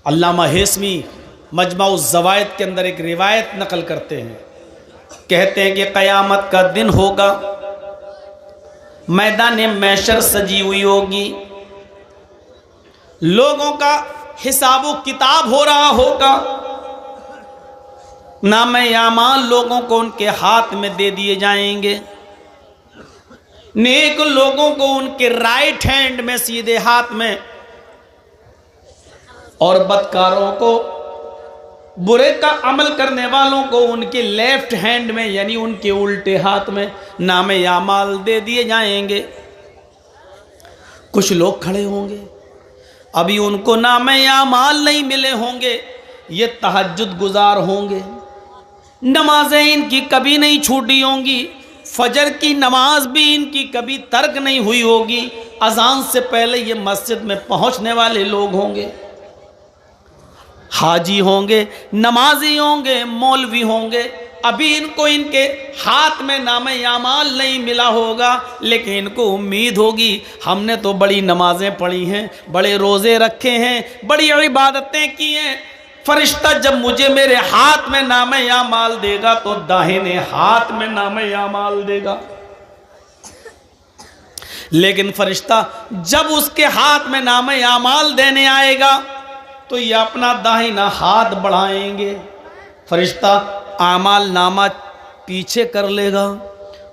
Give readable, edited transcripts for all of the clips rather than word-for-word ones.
अल्लामा हेसमी मजमा-उज़-ज़वाइद के अंदर एक रिवायत नकल करते हैं, कहते हैं कि क़यामत का दिन होगा, मैदान महशर सजी हुई होगी, लोगों का हिसाब किताब हो रहा होगा, नाम-ए-आमाल लोगों को उनके हाथ में दे दिए जाएंगे, नेक लोगों को उनके राइट हैंड में सीधे हाथ में, और बदकारों को, बुरे का अमल करने वालों को उनके लेफ्ट हैंड में यानी उनके उल्टे हाथ में नाम-ए-आमाल दे दिए जाएंगे। कुछ लोग खड़े होंगे, अभी उनको नाम-ए-आमाल नहीं मिले होंगे, ये तहज्जुद गुजार होंगे, नमाजें इनकी कभी नहीं छूटी होंगी, फजर की नमाज भी इनकी कभी तर्क नहीं हुई होगी, अजान से पहले ये मस्जिद में पहुंचने वाले लोग होंगे, हाजी होंगे, नमाजी होंगे, मौलवी होंगे, अभी इनको इनके हाथ में नाम-ए-आमाल नहीं मिला होगा, लेकिन इनको उम्मीद होगी हमने तो बड़ी नमाजें पढ़ी हैं, बड़े रोज़े रखे हैं, बड़ी इबादतें की हैं, फरिश्ता जब मुझे मेरे हाथ में नाम-ए-आमाल देगा तो दाहिने हाथ में नाम-ए-आमाल देगा। लेकिन फरिश्ता जब उसके हाथ में नाम-ए-आमाल देने आएगा तो ये अपना दाहिना हाथ बढ़ाएंगे, फरिश्ता आमाल नामा पीछे कर लेगा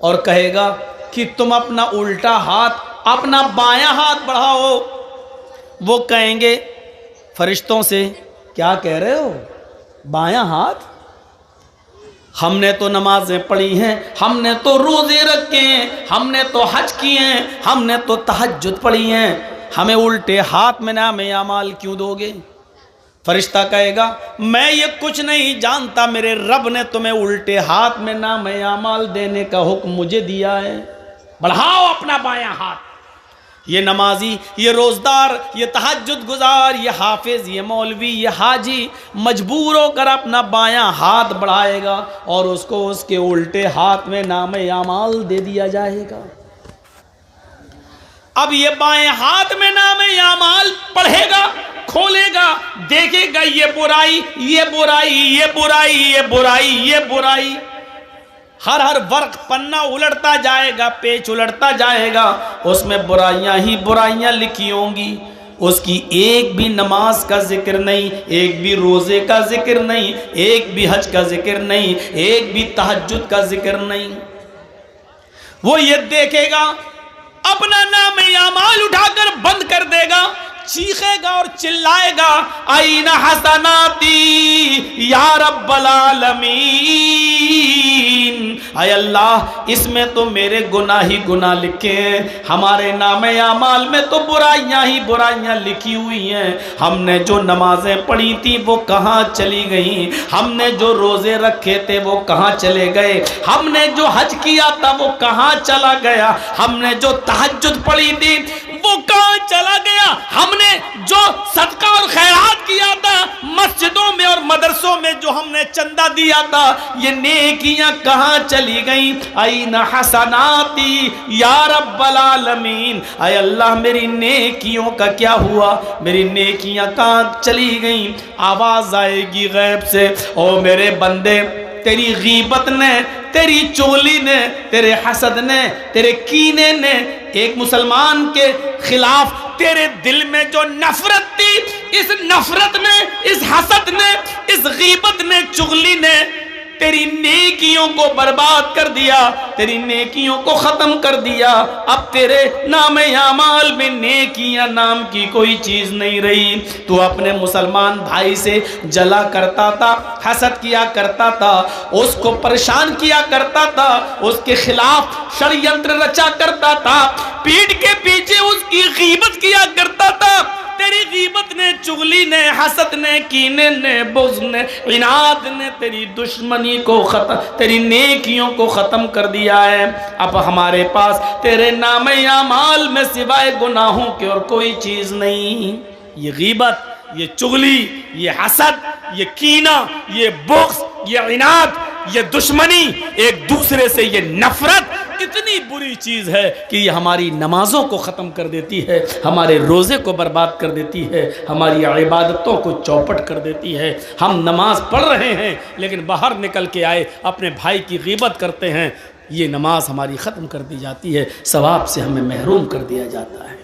और कहेगा कि तुम अपना उल्टा हाथ, अपना बायां हाथ बढ़ाओ। वो कहेंगे फरिश्तों से, क्या कह रहे हो, बायां हाथ? हमने तो नमाजें पढ़ी हैं, हमने तो रोजे रखे हैं, हमने तो हज किए हैं, हमने तो तहज्जुद पढ़ी हैं, हमें उल्टे हाथ में नाम-ए-आमाल क्यों दोगे? फरिश्ता कहेगा मैं ये कुछ नहीं जानता, मेरे रब ने तुम्हें उल्टे हाथ में नाम-ए-आमाल देने का हुक्म मुझे दिया है, बढ़ाओ अपना बायां हाथ। ये नमाजी, ये रोज़दार, ये तहज्जुद गुजार, ये हाफिज, ये मौलवी, ये हाजी मजबूर होकर अपना बायां हाथ बढ़ाएगा और उसको उसके उल्टे हाथ में नाम-ए-आमाल दे दिया जाएगा। अब ये बाएं हाथ में नाम-ए-आमाल पढ़ेगा, खोलेगा, देखेगा ये बुराई, ये बुराई, ये बुराई, ये बुराई, ये बुराई, हर वर्क पन्ना उलटता जाएगा, पेज उलटता जाएगा, उसमें बुराइयां ही बुराइयां लिखी होंगी, उसकी एक भी नमाज का जिक्र नहीं, एक भी रोजे का जिक्र नहीं, एक भी हज का जिक्र नहीं, एक भी तहज्जुद का जिक्र नहीं। वो ये देखेगा, अपना नाम-ए-आमाल उठाकर बंद कर देगा, चीखेगा और चिल्लाएगा आईना हसनाती या रब्बल आलमीन, आय अल्लाह इसमें तो मेरे गुनाह ही गुनाह लिखे हैं, हमारे नाम-ए-आमाल में तो बुराइयां ही बुराइयां लिखी हुई हैं, हमने जो नमाजें पढ़ी थी वो कहाँ चली गई, हमने जो रोजे रखे थे वो कहाँ चले गए, हमने जो हज किया था वो कहाँ चला गया, हमने जो तहज्जुद पढ़ी थी वो कहाँ चला गया, हमने जो सदका और खैरात किया था मस्जिदों में और मदरसों में, जो हमने चंदा दिया था, ये नेकियां कहाँ चली गई। आईना हसनाती या रब्बल आलमीन, आय अल्लाह मेरी नेकियों का क्या हुआ, मेरी नेकियां कहाँ चली गई। आवाज आएगी गैब से, ओ मेरे बंदे तेरी गीबत ने, तेरी चोली ने, तेरे हसद ने, तेरे कीने ने, एक मुसलमान के खिलाफ तेरे दिल में जो नफरत थी, इस नफरत ने, इस हसद ने, इस गीबत ने, चुगली ने तेरी नेकियों को बर्बाद कर दिया, तेरी नेकियों को खत्म कर दिया। अब तेरे नाम-ए-आमाल में नेकियां नाम की कोई चीज नहीं रही। तू अपने मुसलमान भाई से जला करता था, हसद किया करता था, उसको परेशान किया करता था, उसके खिलाफ षड्यंत्र रचा करता था, पीठ के पीछे उसकी गीबत किया करता था। तेरी गीबत ने, चुगली ने, हसद ने, कीने ने, बुग़्ज़ ने, इनाद ने तेरी दुश्मनी को खत्म, तेरी नेकियों को खत्म कर दिया है। अब हमारे पास तेरे नाम-ए-आमाल में सिवाय गुनाहों के और कोई चीज नहीं। ये गीबत, ये चुगली, ये हसद, ये कीना, ये बुग़्ज़, ये इनाद, ये दुश्मनी, एक दूसरे से ये नफरत इतनी बुरी चीज़ है कि ये हमारी नमाज़ों को ख़त्म कर देती है, हमारे रोज़े को बर्बाद कर देती है, हमारी इबादतों को चौपट कर देती है। हम नमाज पढ़ रहे हैं लेकिन बाहर निकल के आए अपने भाई की ग़ीबत करते हैं, ये नमाज हमारी ख़त्म कर दी जाती है, सवाब से हमें महरूम कर दिया जाता है।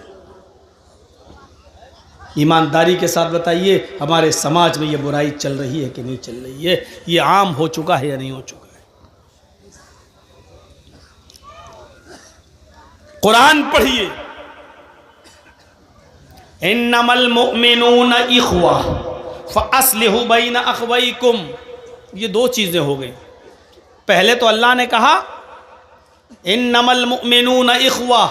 ईमानदारी के साथ बताइए हमारे समाज में ये बुराई चल रही है कि नहीं चल रही है? ये आम हो चुका है या नहीं हो चुका है? कुरान पढ़िए, इन्नमल मुअमिनूना इख्वा फअस्लिहू बैना अखवैकुम। ये दो चीज़ें हो गई। पहले तो अल्लाह ने कहा इन्नमल मुअमिनूना इख्वा,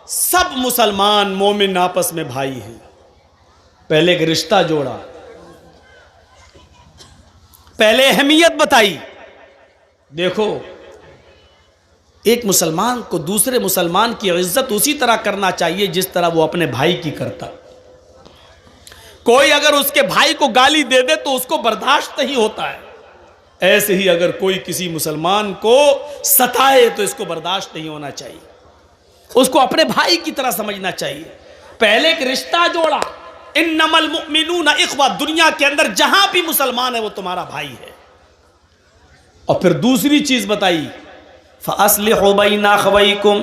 सब मुसलमान मोमिन आपस में भाई हैं। पहले एक रिश्ता जोड़ा, पहले अहमियत बताई। देखो, एक मुसलमान को दूसरे मुसलमान की इज्जत उसी तरह करना चाहिए जिस तरह वो अपने भाई की करता। कोई अगर उसके भाई को गाली दे दे तो उसको बर्दाश्त नहीं होता है, ऐसे ही अगर कोई किसी मुसलमान को सताए तो इसको बर्दाश्त नहीं होना चाहिए, उसको अपने भाई की तरह समझना चाहिए। पहले एक रिश्ता जोड़ा, इन्नमल मुअमिनूना इख्वा, दुनिया के अंदर जहां भी मुसलमान है वो तुम्हारा भाई है। और फिर दूसरी चीज बताई, फअस्लिहू बैना अखवैकुम,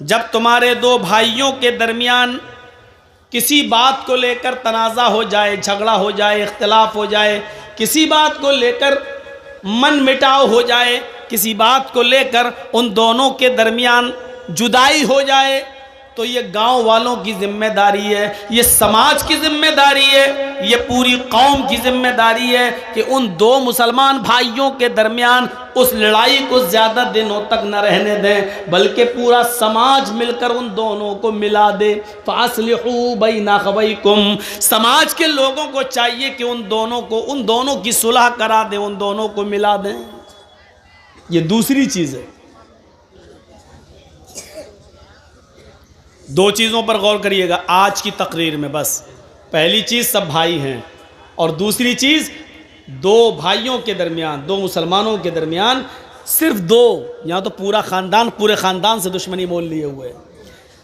जब तुम्हारे दो भाइयों के दरमियान किसी बात को लेकर तनाज़ा हो जाए, झगड़ा हो जाए, इख्तिलाफ हो जाए, किसी बात को लेकर मन मिटाव हो जाए, किसी बात को लेकर उन दोनों के दरमियान जुदाई हो जाए, तो ये गांव वालों की जिम्मेदारी है, ये समाज की जिम्मेदारी है, ये पूरी कौम की जिम्मेदारी है कि उन दो मुसलमान भाइयों के दरमियान उस लड़ाई को ज़्यादा दिनों तक न रहने दें, बल्कि पूरा समाज मिलकर उन दोनों को मिला दे। फ़अस्लिहू बैना अखवैकुम, समाज के लोगों को चाहिए कि उन दोनों की सुलह करा दें, उन दोनों को मिला दें। ये दूसरी चीज़ है। दो चीज़ों पर गौर करिएगा आज की तकरीर में। बस पहली चीज़ सब भाई हैं, और दूसरी चीज़ दो भाइयों के दरमियान, दो मुसलमानों के दरमियान, सिर्फ दो, यहाँ तो पूरा ख़ानदान, पूरे ख़ानदान से दुश्मनी मोल लिए हुए हैं,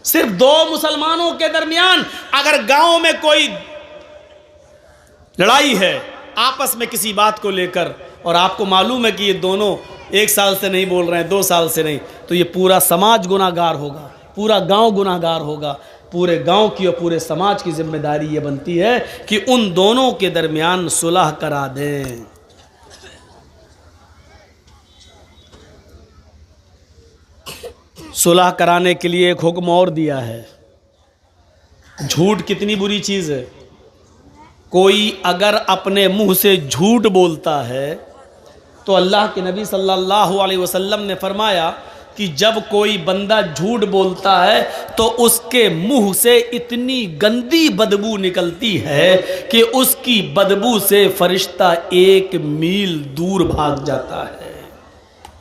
सिर्फ दो मुसलमानों के दरमियान अगर गांव में कोई लड़ाई है आपस में किसी बात को लेकर, और आपको मालूम है कि ये दोनों 1 साल से नहीं बोल रहे हैं, 2 साल से नहीं, तो ये पूरा समाज गुनाहगार होगा, पूरा गांव गुनाहगार होगा। पूरे गांव की और पूरे समाज की जिम्मेदारी ये बनती है कि उन दोनों के दरमियान सुलह करा दें। सुलह कराने के लिए एक हुक्म और दिया है। झूठ कितनी बुरी चीज़ है। कोई अगर अपने मुंह से झूठ बोलता है तो अल्लाह के नबी सल्लल्लाहु अलैहि वसल्लम ने फरमाया कि जब कोई बंदा झूठ बोलता है तो उसके मुंह से इतनी गंदी बदबू निकलती है कि उसकी बदबू से फरिश्ता 1 मील दूर भाग जाता है।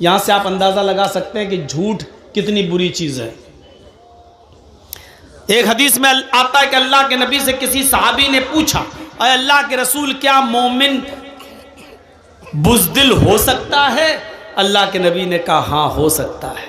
यहाँ से आप अंदाज़ा लगा सकते हैं कि झूठ कितनी बुरी चीज़ है। एक हदीस में आता है कि अल्लाह के नबी से किसी सहाबी ने पूछा, अरे अल्लाह के रसूल, क्या मोमिन बुज़दिल हो सकता है? अल्लाह के नबी ने कहा हाँ हो सकता है।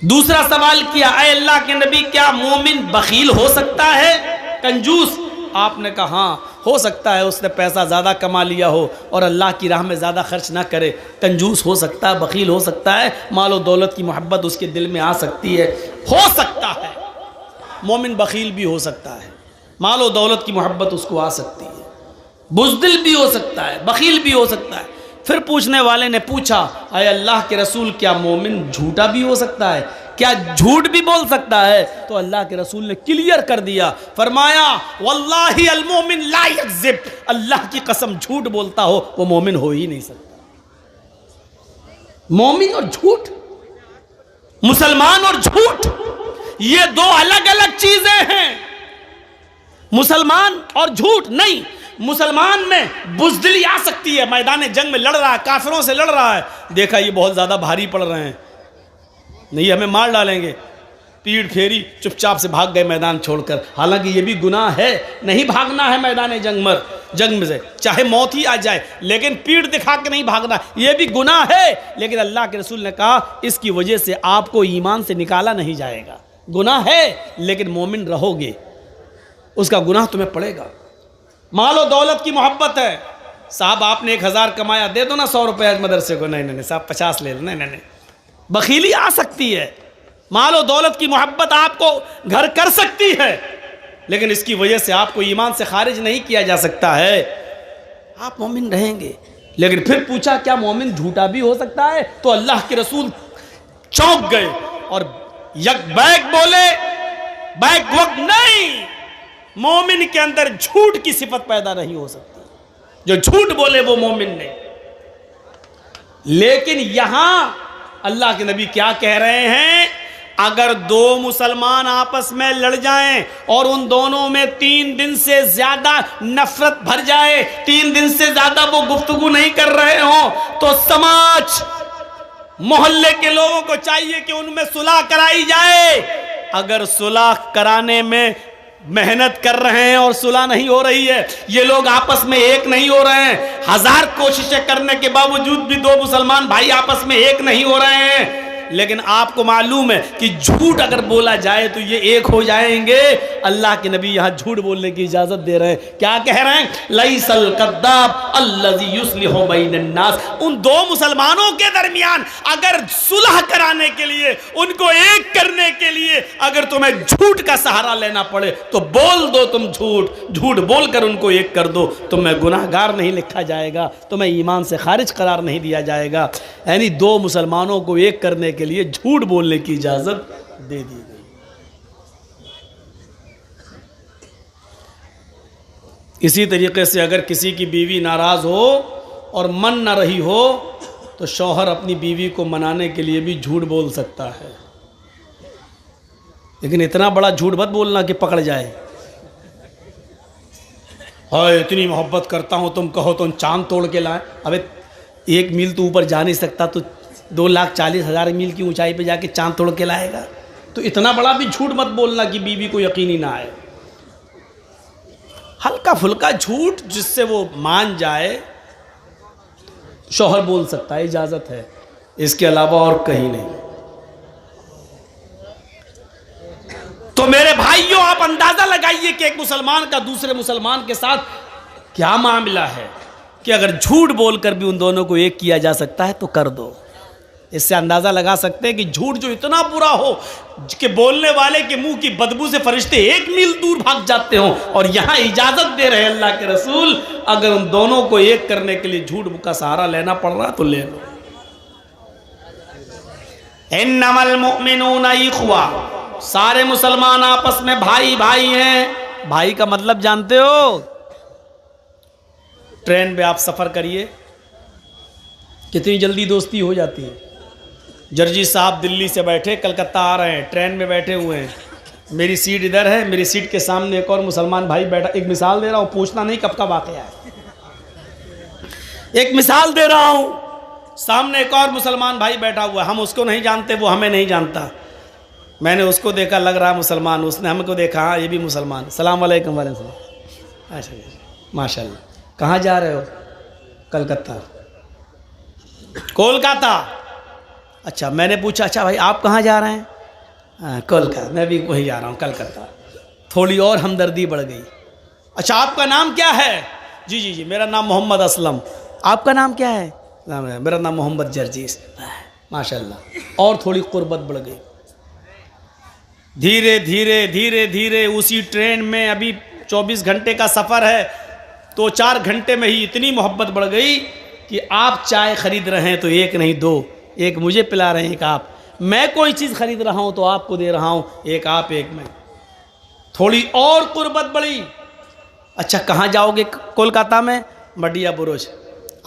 दूसरा सवाल किया, अरे अल्लाह के नबी, क्या मोमिन बखील हो सकता है, कंजूस? आपने कहा हाँ हो सकता है, उसने पैसा ज़्यादा कमा लिया हो और अल्लाह की राह में ज़्यादा खर्च ना करे, कंजूस हो सकता है, बखील हो सकता है, मालो दौलत की मोहब्बत उसके दिल में आ सकती है। हो सकता है मोमिन बखील भी हो सकता है, मालो दौलत की मोहब्बत उसको आ सकती है, बुज़दिल भी हो सकता है, बखील भी हो सकता है। फिर पूछने वाले ने पूछा, अरे अल्लाह के रसूल, क्या मोमिन झूठा भी हो सकता है, क्या झूठ भी बोल सकता है? तो अल्लाह के रसूल ने क्लियर कर दिया, फरमाया वल्लाहि अल मोमिन ला यकज़िब, अल्लाह की कसम झूठ बोलता हो वो मोमिन हो ही नहीं सकता। मोमिन और झूठ, मुसलमान और झूठ, ये 2 अलग अलग चीजें हैं। मुसलमान और झूठ नहीं, मुसलमान में बुज़दिली आ सकती है, मैदान जंग में लड़ रहा है, काफिरों से लड़ रहा है, देखा ये बहुत ज़्यादा भारी पड़ रहे हैं, नहीं हमें मार डालेंगे, पीठ फेरी, चुपचाप से भाग गए मैदान छोड़कर। हालांकि ये भी गुनाह है, नहीं भागना है मैदान जंग में, जंग में से, चाहे मौत ही आ जाए, लेकिन पीठ दिखा के नहीं भागना, ये भी गुनाह है। लेकिन अल्लाह के रसूल ने कहा इसकी वजह से आपको ईमान से निकाला नहीं जाएगा। गुनाह है लेकिन मोमिन रहोगे, उसका गुनाह तुम्हें पड़ेगा। मालो दौलत की मोहब्बत है, साहब आपने 1000 कमाया, दे दो ना 100 रुपये मदरसे को, नहीं नहीं साहब 50 ले लो, नहीं नहीं, बखीली आ सकती है। मालो दौलत की मोहब्बत आपको घर कर सकती है, लेकिन इसकी वजह से आपको ईमान से खारिज नहीं किया जा सकता है। आप मोमिन रहेंगे। लेकिन फिर पूछा क्या मोमिन झूठा भी हो सकता है? तो अल्लाह के रसूल चौंक गए और यक बैक बोले, बैक वक्त नहीं, मोमिन के अंदर झूठ की सिफत पैदा नहीं हो सकती। जो झूठ बोले वो मोमिन नहीं। लेकिन यहां अल्लाह के नबी क्या कह रहे हैं? अगर 2 मुसलमान आपस में लड़ जाएं और उन दोनों में 3 दिन से ज्यादा नफरत भर जाए, 3 दिन से ज्यादा वो गुफ्तगू नहीं कर रहे हो, तो समाज मोहल्ले के लोगों को चाहिए कि उनमें सुलह कराई जाए। अगर सुलह कराने में मेहनत कर रहे हैं और सुलह नहीं हो रही है, ये लोग आपस में एक नहीं हो रहे हैं, 1000 कोशिशें करने के बावजूद भी 2 मुसलमान भाई आपस में एक नहीं हो रहे हैं, लेकिन आपको मालूम है कि झूठ अगर बोला जाए तो ये एक हो जाएंगे। अल्लाह के नबी यहां झूठ बोलने की इजाजत दे रहे हैं। क्या कह रहे हैं? लैसल कद्दाब अल्लज़ी युस्लिहु बैनन नास। उन 2 मुसलमानों के दरमियान अगर सुलह कराने के लिए, उनको एक करने के लिए अगर तुम्हें झूठ का सहारा लेना पड़े तो बोल दो तुम झूठ बोलकर उनको एक कर दो, तुम्हें गुनाहगार नहीं लिखा जाएगा, तुम्हें ईमान से खारिज करार नहीं दिया जाएगा। यानी 2 मुसलमानों को एक करने के लिए झूठ बोलने की इजाजत दे दी गई। इसी तरीके से अगर किसी की बीवी नाराज हो और मन ना रही हो तो शौहर अपनी बीवी को मनाने के लिए भी झूठ बोल सकता है। लेकिन इतना बड़ा झूठ मत बोलना कि पकड़ जाए। हाय इतनी मोहब्बत करता हूं, तुम कहो तो चांद तोड़ के लाए। अबे 1 मील तो ऊपर जा नहीं सकता तो 2,40,000 मील की ऊंचाई पे जाके चांद तोड़ के लाएगा? तो इतना बड़ा भी झूठ मत बोलना कि बीवी को यकीन ही ना आए। हल्का फुल्का झूठ जिससे वो मान जाए शौहर बोल सकता है, इजाजत है, इसके अलावा और कहीं नहीं। तो मेरे भाइयों आप अंदाजा लगाइए कि एक मुसलमान का दूसरे मुसलमान के साथ क्या मामला है कि अगर झूठ बोलकर भी उन दोनों को एक किया जा सकता है तो कर दो। इससे अंदाजा लगा सकते हैं कि झूठ जो इतना बुरा हो कि बोलने वाले के मुंह की बदबू से फरिश्ते 1 मील दूर भाग जाते हो, और यहां इजाजत दे रहे हैं अल्लाह के रसूल, अगर उन दोनों को एक करने के लिए झूठ का सहारा लेना पड़ रहा तो ले लो। इन्नमल मुमिनूना इख्वा, सारे मुसलमान आपस में भाई भाई हैं। भाई का मतलब जानते हो? ट्रेन में आप सफर करिए, कितनी जल्दी दोस्ती हो जाती है। जर्जी साहब दिल्ली से बैठे कलकत्ता आ रहे हैं, ट्रेन में बैठे हुए हैं, मेरी सीट इधर है, मेरी सीट के सामने एक और मुसलमान भाई बैठा। एक मिसाल दे रहा हूँ, पूछना नहीं कब का वाकया है, एक मिसाल दे रहा हूँ। सामने एक और मुसलमान भाई बैठा हुआ, हम उसको नहीं जानते, वो हमें नहीं जानता। मैंने उसको देखा, लग रहा मुसलमान, उसने हमको देखा, हाँ ये भी मुसलमान। सलाम वालेकुम वालेकुम। अच्छा माशाल्लाह। कहाँ जा रहे हो? कलकत्ता। कोलकाता। अच्छा, मैंने पूछा अच्छा भाई आप कहाँ जा रहे हैं? हाँ कोलकाता, मैं भी वहीं जा रहा हूँ कलकत्ता। थोड़ी और हमदर्दी बढ़ गई। अच्छा आपका नाम क्या है? जी जी जी मेरा नाम मोहम्मद असलम। आपका नाम क्या है? मेरा नाम मोहम्मद जर्जीस। माशाल्लाह। और थोड़ी कुर्बत बढ़ गई। धीरे धीरे धीरे धीरे उसी ट्रेन में, अभी 24 घंटे का सफ़र है, तो 4 घंटे में ही इतनी मोहब्बत बढ़ गई कि आप चाय खरीद रहे हैं तो एक नहीं 2, एक मुझे पिला रहे हैं, एक आप। मैं कोई चीज़ खरीद रहा हूं तो आपको दे रहा हूं, एक आप एक मैं। थोड़ी और कुर्बत बढ़ी। अच्छा कहाँ जाओगे? कोलकाता में मडिया बुरुज।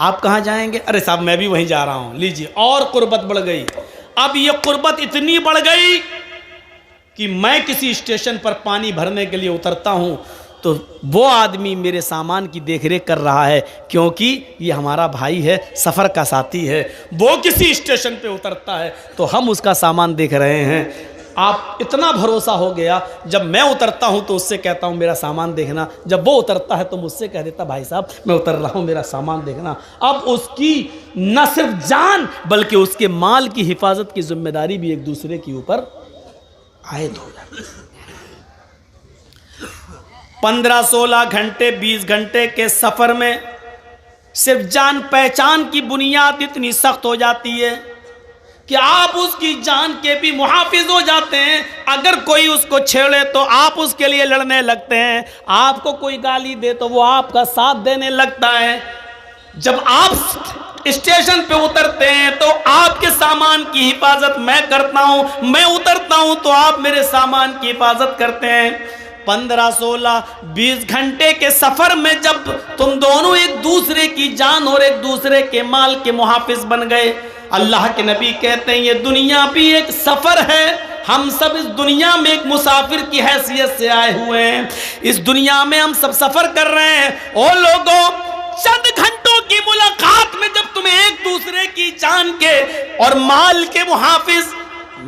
आप कहाँ जाएंगे? अरे साहब मैं भी वहीं जा रहा हूं, लीजिए। और कुर्बत बढ़ गई। अब ये कुर्बत इतनी बढ़ गई कि मैं किसी स्टेशन पर पानी भरने के लिए उतरता हूं तो वो आदमी मेरे सामान की देखरेख कर रहा है, क्योंकि ये हमारा भाई है, सफ़र का साथी है। वो किसी स्टेशन पे उतरता है तो हम उसका सामान देख रहे हैं। आप इतना भरोसा हो गया, जब मैं उतरता हूं तो उससे कहता हूं मेरा सामान देखना, जब वो उतरता है तो मुझसे कह देता भाई साहब मैं उतर रहा हूं मेरा सामान देखना। अब उसकी न सिर्फ जान बल्कि उसके माल की हिफाजत की जिम्मेदारी भी एक दूसरे के ऊपर आयद हो जाती है। 15-16 घंटे 20 घंटे के सफर में सिर्फ जान पहचान की बुनियाद इतनी सख्त हो जाती है कि आप उसकी जान के भी मुहाफिज हो जाते हैं। अगर कोई उसको छेड़े तो आप उसके लिए लड़ने लगते हैं, आपको कोई गाली दे तो वो आपका साथ देने लगता है। जब आप स्टेशन पे उतरते हैं तो आपके सामान की हिफाजत मैं करता हूं, मैं उतरता हूं तो आप मेरे सामान की हिफाजत करते हैं। 15-16-20 घंटे के सफर में जब तुम दोनों एक दूसरे की जान और एक दूसरे के माल के मुहाफिज बन गए, अल्लाह के नबी कहते हैं ये दुनिया भी एक सफर है, हम सब इस दुनिया में एक मुसाफिर की हैसियत से आए हुए हैं, इस दुनिया में हम सब सफर कर रहे हैं। ओ लोगों, चंद घंटों की मुलाकात में जब तुम एक दूसरे की जान के और माल के मुहाफिज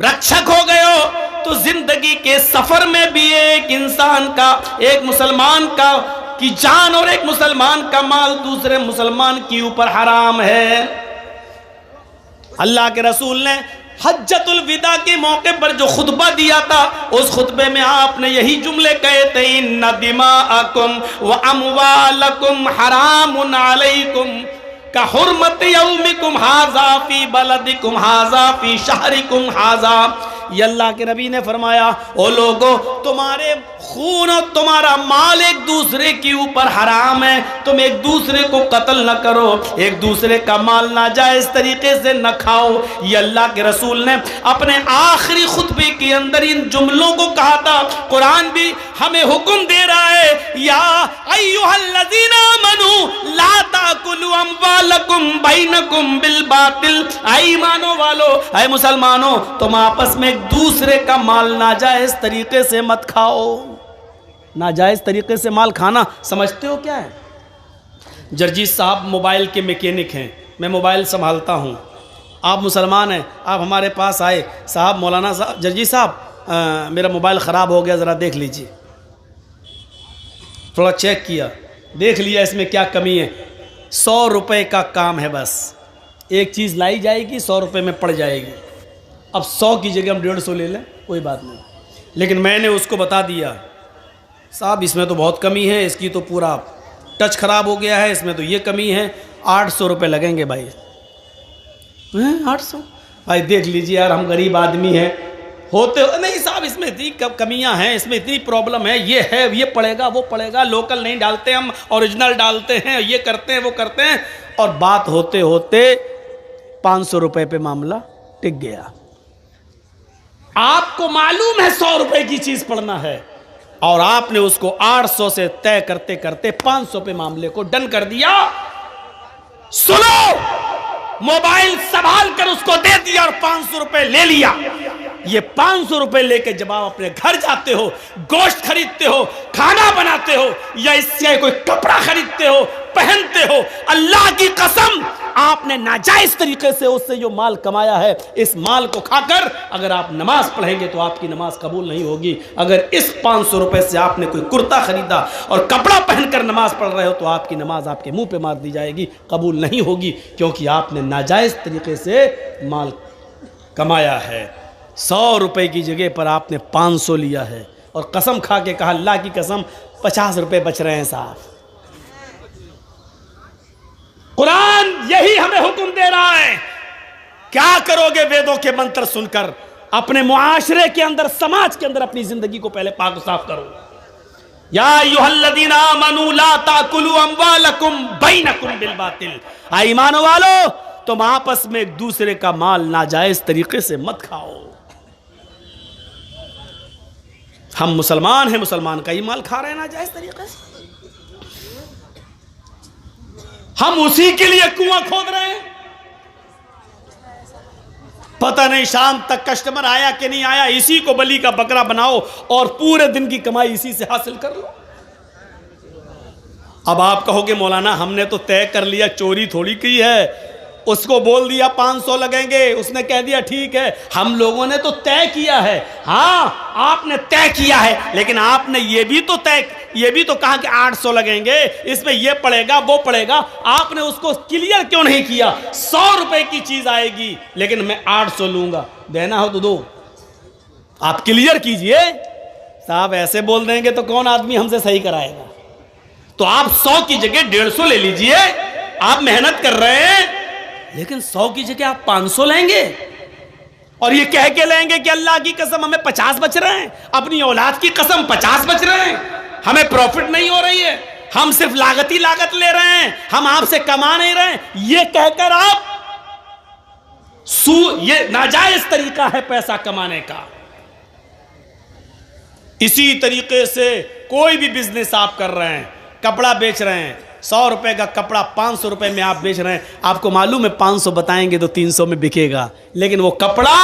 रक्षक हो गए हो तो जिंदगी के सफर में भी एक इंसान का, एक मुसलमान का की जान और एक मुसलमान का माल दूसरे मुसलमान के ऊपर हराम है। अल्लाह के रसूल ने हज्जतुल विदा के मौके पर जो खुतबा दिया था उस खुतबे में आपने यही जुमले कहे थे, इन्ना दिमाअकुम व अमवालकुम हरामुन अलैकुम का हुर्मत यौमिकुम हाजा फी बलदिकुम हाजा फी शहरिकुम हाजा। ये अल्लाह के नबी ने फरमाया, ओ लोगों, तुम्हारे खून और तुम्हारा माल एक दूसरे के ऊपर हराम है, तुम एक दूसरे को कत्ल न करो, एक दूसरे का माल नाजायज तरीके से न खाओ। ये अल्लाह के रसूल ने अपने आखिरी खुतबे के अंदर इन जुमलों को कहा था। कुरान भी हमें हुक्म दे रहा है, या अय्युहल्लज़ीना आमनू ला ताकुलू अमवालकुम बैनकुम बिल बातिल। ऐ ईमानो वालो, ऐ मुसलमानों, तुम आपस में एक दूसरे का माल नाजायज तरीके से मत खाओ। नाजायज तरीके से माल खाना समझते हो क्या है? जर्जी साहब मोबाइल के मैकेनिक हैं, मैं मोबाइल संभालता हूँ, आप मुसलमान हैं, आप हमारे पास आए, साहब मौलाना साहब, जर्जी साहब मेरा मोबाइल ख़राब हो गया, ज़रा देख लीजिए। थोड़ा चेक किया, देख लिया इसमें क्या कमी है। 100 रुपये का काम है, बस एक चीज़ लाई जाएगी 100 रुपये में पड़ जाएगी। अब 100 की जगह हम 150 ले लें, कोई बात नहीं, लेकिन मैंने उसको बता दिया साहब इसमें तो बहुत कमी है, इसकी तो पूरा टच ख़राब हो गया है, इसमें तो ये कमी है, 800 रुपये लगेंगे भाई। 800 भाई देख लीजिए यार, हम गरीब आदमी हैं, होते नहीं साहब इसमें इतनी कमियां हैं, इसमें इतनी प्रॉब्लम है, ये पड़ेगा वो पड़ेगा, लोकल नहीं डालते हम, ओरिजिनल डालते हैं, ये करते हैं वो करते हैं, और बात होते होते 500 रुपये पे मामला टिक गया। आपको मालूम है 100 रुपये की चीज़ पड़ना है और आपने उसको 800 से तय करते करते 500 पे मामले को डन कर दिया। सुनो, मोबाइल संभाल कर उसको दे दिया और 500 रुपए ले लिया। ये 500 रुपए लेके जब आप अपने घर जाते हो, गोश्त खरीदते हो, खाना बनाते हो, या इससे कोई कपड़ा खरीदते हो, पहनते हो, अल्लाह की कसम आपने नाजायज तरीके से उससे जो माल कमाया है, इस माल को खाकर अगर आप नमाज पढ़ेंगे तो आपकी नमाज कबूल नहीं होगी। अगर इस 500 रुपए से आपने कोई कुर्ता खरीदा और कपड़ा पहनकर नमाज पढ़ रहे हो तो आपकी नमाज आपके मुंह पे मार दी जाएगी, कबूल नहीं होगी, क्योंकि आपने नाजायज तरीके से माल कमाया है। 100 रुपए की जगह पर आपने 500 लिया है और कसम खा के कहा अल्लाह की कसम 50 रुपए बच रहे हैं साहब। कुरान यही हमें हुक्म दे रहा है। क्या करोगे वेदों के मंत्र सुनकर? अपने मुआशरे के अंदर, समाज के अंदर अपनी जिंदगी को पहले पाक साफ करो। या अय्युहल्लज़ीना आमनू ला ताकुलू अमवालकुम बैनकुम बिल बातिल। आ ईमान वालो, तुम आपस में एक दूसरे का माल नाजायज तरीके से मत खाओ। हम मुसलमान हैं, मुसलमान का ही माल खा रहे हैं नाजायज तरीके से, हम उसी के लिए कुआं खोद रहे हैं। पता नहीं शाम तक कस्टमर आया कि नहीं आया, इसी को बलि का बकरा बनाओ और पूरे दिन की कमाई इसी से हासिल कर लो। अब आप कहोगे मौलाना हमने तो तय कर लिया, चोरी थोड़ी की है, उसको बोल दिया 500 लगेंगे, उसने कह दिया ठीक है। हम लोगों ने तो तय किया है, हाँ आपने तय किया है, लेकिन आपने ये भी तो कहा कि 800 लगेंगे, इसमें ये पड़ेगा वो पड़ेगा। आपने उसको क्लियर क्यों नहीं किया? 100 रुपए की चीज आएगी लेकिन मैं 800 लूंगा, देना हो तो दो, आप क्लियर कीजिए। साहब ऐसे बोल देंगे तो कौन आदमी हमसे सही कराएगा? तो आप 100 की जगह 150 ले लीजिए, आप मेहनत कर रहे हैं, लेकिन 100 की जगह आप 500 लेंगे और ये कह के लेंगे कि अल्लाह की कसम हमें 50 बच रहे हैं, अपनी औलाद की कसम 50 बच रहे हैं, हमें प्रॉफिट नहीं हो रही है, हम सिर्फ लागत ही लागत ले रहे हैं, हम आपसे कमा नहीं रहे हैं। ये कहकर आप ये नाजायज तरीका है पैसा कमाने का। इसी तरीके से कोई भी बिजनेस आप कर रहे हैं, कपड़ा बेच रहे हैं, 100 रुपए का कपड़ा 500 रुपए में आप बेच रहे हैं, आपको मालूम है 500 बताएंगे तो 300 में बिकेगा, लेकिन वो कपड़ा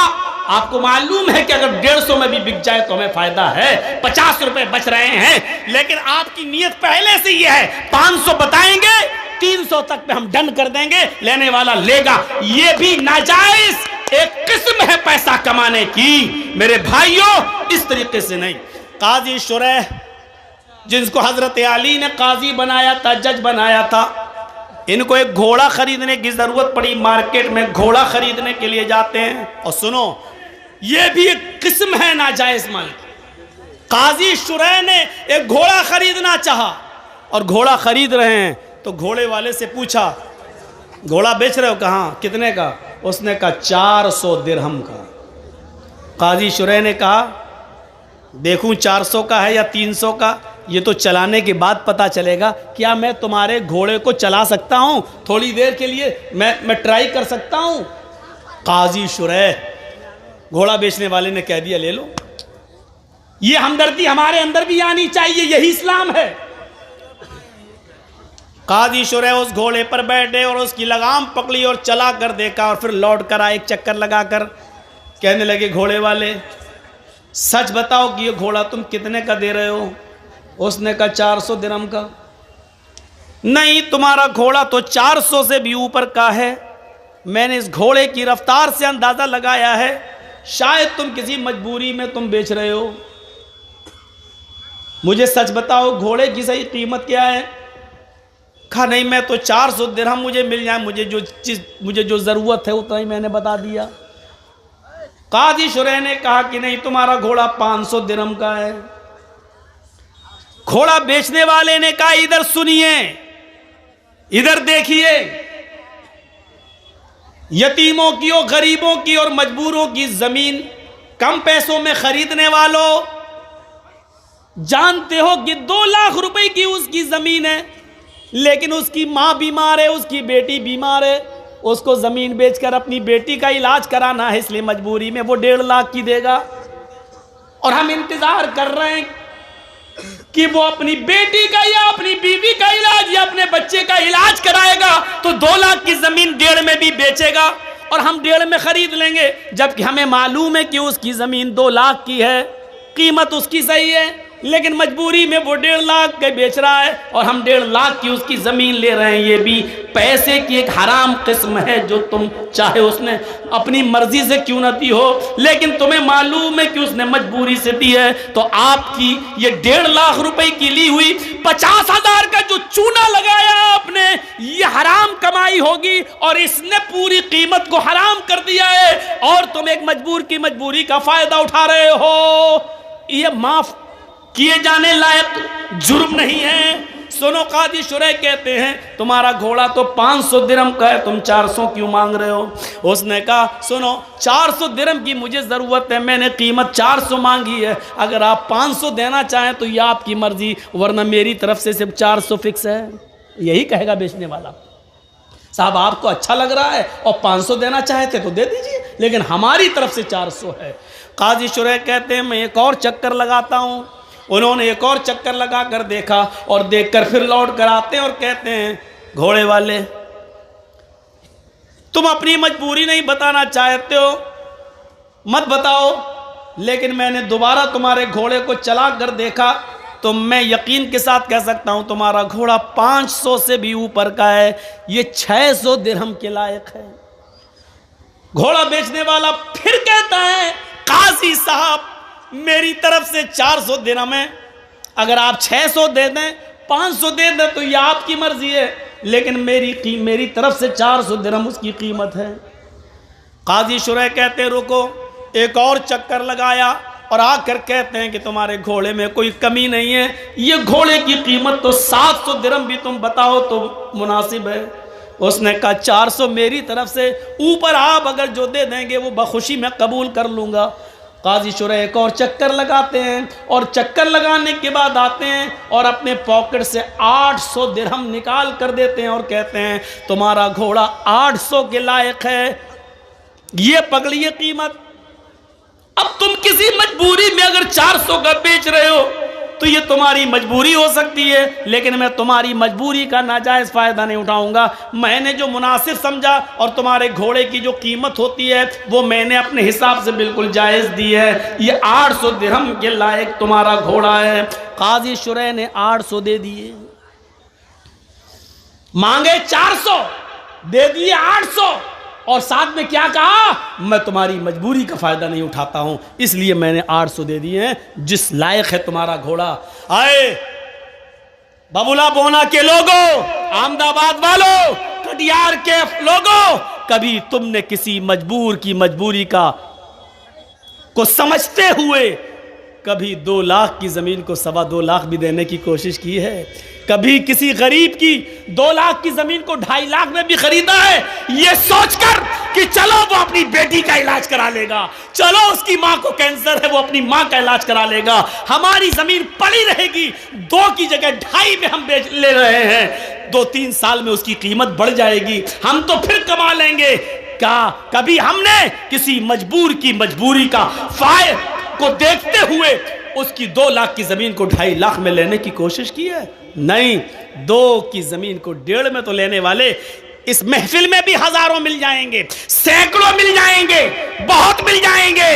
आपको मालूम है कि अगर 150 में भी बिक जाए तो हमें फायदा है, 50 रुपए बच रहे हैं, लेकिन आपकी नीयत पहले से ये है 500 बताएंगे 300 तक पे हम डन कर देंगे, लेने वाला लेगा। ये भी नाजायज एक किस्म है पैसा कमाने की मेरे भाइयों, इस तरीके से नहीं। काजी शुरैह जिसको हजरत अली ने काजी बनाया था, जज बनाया था, इनको एक घोड़ा खरीदने की जरूरत पड़ी, मार्केट में घोड़ा खरीदने के लिए जाते हैं। और सुनो, ये भी एक किस्म है नाजायज माल। काजी शुरैह ने एक घोड़ा खरीदना चाहा और घोड़ा खरीद रहे हैं तो घोड़े वाले से पूछा, घोड़ा बेच रहे हो? कहाँ, कितने का? उसने कहा 400 दिरहम का। काजी शुरैह ने कहा देखूं 400 का है या 300 का, ये तो चलाने के बाद पता चलेगा। क्या मैं तुम्हारे घोड़े को चला सकता हूं थोड़ी देर के लिए? मैं ट्राई कर सकता हूं? काजी शुरैह, घोड़ा बेचने वाले ने कह दिया ले लो। ये हमदर्दी हमारे अंदर भी आनी चाहिए, यही इस्लाम है। काजी शुरैह उस घोड़े पर बैठे और उसकी लगाम पकड़ी और चला कर देखा और फिर लौट कर आए, एक चक्कर लगाकर कहने लगे घोड़े वाले, सच बताओ कि ये घोड़ा तुम कितने का दे रहे हो? उसने कहा 400 दिरहम का। नहीं, तुम्हारा घोड़ा तो 400 से भी ऊपर का है। मैंने इस घोड़े की रफ्तार से अंदाजा लगाया है, शायद तुम किसी मजबूरी में तुम बेच रहे हो। मुझे सच बताओ घोड़े की सही कीमत क्या है? कहा नहीं, मैं तो 400 दिरहम मुझे मिल जाए, मुझे जो जरूरत है उतना ही मैंने बता दिया। काजी शुरैह ने कहा कि नहीं, तुम्हारा घोड़ा 500 दिरहम का है। घोड़ा बेचने वाले ने कहा इधर सुनिए, इधर देखिए, यतीमों की और गरीबों की और मजबूरों की जमीन कम पैसों में खरीदने वालों, जानते हो कि 2 लाख रुपए की उसकी जमीन है, लेकिन उसकी मां बीमार है, उसकी बेटी बीमार है, उसको जमीन बेचकर अपनी बेटी का इलाज कराना है, इसलिए मजबूरी में वो 1.5 लाख की देगा। और हम इंतजार कर रहे हैं कि वो अपनी बेटी का या अपनी बीवी का इलाज या अपने बच्चे का इलाज कराएगा तो 2 लाख की जमीन 1.5 में भी बेचेगा और हम 1.5 में खरीद लेंगे, जबकि हमें मालूम है कि उसकी जमीन 2 लाख की है, कीमत उसकी सही है, लेकिन मजबूरी में वो 1.5 लाख के बेच रहा है और हम 1.5 लाख की उसकी जमीन ले रहे हैं। ये भी पैसे की एक हराम किस्म है जो तुम चाहे उसने अपनी मर्जी से क्यों न दी हो, लेकिन तुम्हें मालूम है कि उसने मजबूरी से दी है, तो आपकी ये 1.5 लाख रुपए की ली हुई 50,000 का जो चूना लगाया आपने, ये हराम कमाई होगी और इसने पूरी कीमत को हराम कर दिया है और तुम एक मजबूर की मजबूरी का फायदा उठा रहे हो। ये माफ किए जाने लायक जुर्म नहीं है। सुनो, काजी शुरैह कहते हैं तुम्हारा घोड़ा तो 500 दिरहम का है, तुम 400 क्यों मांग रहे हो? उसने कहा सुनो, 400 दिरहम की मुझे ज़रूरत है, मैंने कीमत 400 मांगी है, अगर आप 500 देना चाहें तो ये आपकी मर्जी, वरना मेरी तरफ से सिर्फ 400 फिक्स है। यही कहेगा बेचने वाला। साहब आपको अच्छा लग रहा है और 500 देना चाहते तो दे दीजिए, लेकिन हमारी तरफ से 400 है। काजी शुरैह कहते हैं मैं एक और चक्कर लगाता हूँ। उन्होंने एक और चक्कर लगा कर देखा और देखकर फिर लौट कर आते हैं और कहते हैं घोड़े वाले, तुम अपनी मजबूरी नहीं बताना चाहते हो, मत बताओ, लेकिन मैंने दोबारा तुम्हारे घोड़े को चला कर देखा तो मैं यकीन के साथ कह सकता हूं तुम्हारा घोड़ा 500 से भी ऊपर का है, ये 600 दिरहम के लायक है। घोड़ा बेचने वाला फिर कहता है, काजी साहब मेरी तरफ से 400 दिरहम है, अगर आप 600 दे दें 500 दे दें तो ये आपकी मर्जी है, लेकिन मेरी तरफ से 400 दिरहम उसकी कीमत है। काजी शुरैह कहते रुको, एक और चक्कर लगाया और आकर कहते हैं कि तुम्हारे घोड़े में कोई कमी नहीं है, ये घोड़े की कीमत तो 700 दिरहम भी तुम बताओ तो मुनासिब है। उसने कहा 400 मेरी तरफ से, ऊपर आप अगर जो दे देंगे वो बखुशी मैं कबूल कर लूँगा। काजी शुरैह एक और चक्कर लगाते हैं और चक्कर लगाने के बाद आते हैं और अपने पॉकेट से 800 दिरहम निकाल कर देते हैं और कहते हैं तुम्हारा घोड़ा 800 के लायक है, ये पकड़िए कीमत। अब तुम किसी मजबूरी में अगर 400 का बेच रहे हो तो ये तुम्हारी मजबूरी हो सकती है, लेकिन मैं तुम्हारी मजबूरी का नाजायज़ फ़ायदा नहीं उठाऊंगा। मैंने जो मुनासिब समझा और तुम्हारे घोड़े की जो कीमत होती है वो मैंने अपने हिसाब से बिल्कुल जायज़ दी है। ये 800 दिरहम के लायक तुम्हारा घोड़ा है। काजी शुरैह ने 800 दे दिए, मांगे 400 दे दिए 800, और साथ में क्या कहा, मैं तुम्हारी मजबूरी का फ़ायदा नहीं उठाता हूं, इसलिए मैंने 800 दे दिए हैं, जिस लायक है तुम्हारा घोड़ा। आए बबुला बोना के लोगों, अहमदाबाद वालों, कटियार के लोगों, कभी तुमने किसी मजबूर की मजबूरी को समझते हुए कभी 2 लाख की ज़मीन को 2.25 लाख भी देने की कोशिश की है? कभी किसी गरीब की 2 लाख की ज़मीन को 2.5 लाख में भी खरीदा है, ये सोचकर कि चलो वो अपनी बेटी का इलाज करा लेगा, चलो उसकी माँ को कैंसर है वो अपनी माँ का इलाज करा लेगा, हमारी ज़मीन पड़ी रहेगी, 2 की जगह 2.5 में हम बेच ले रहे हैं, 2-3 साल में उसकी कीमत बढ़ जाएगी, हम तो फिर कमा लेंगे। क्या कभी हमने किसी मजबूर की मजबूरी का फायदा को देखते हुए उसकी 2 लाख की जमीन को 2.5 लाख में लेने की कोशिश की है? नहीं, 2 की जमीन को 1.5 में तो लेने वाले इस महफिल में भी हजारों मिल जाएंगे, सैकड़ों मिल जाएंगे, बहुत मिल जाएंगे,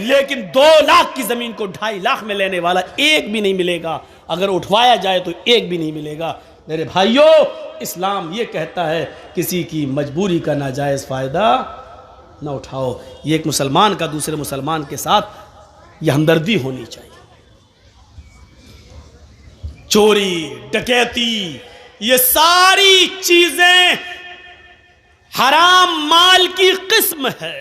लेकिन 2 लाख की जमीन को 2.5 लाख में लेने वाला एक भी नहीं मिलेगा। अगर उठवाया जाए तो एक भी नहीं मिलेगा। मेरे भाइयों, इस्लाम ये कहता है किसी की मजबूरी का नाजायज़ फ़ायदा ना उठाओ। ये एक मुसलमान का दूसरे मुसलमान के साथ यह हमदर्दी होनी चाहिए। चोरी, डकैती, ये सारी चीजें हराम माल की किस्म है।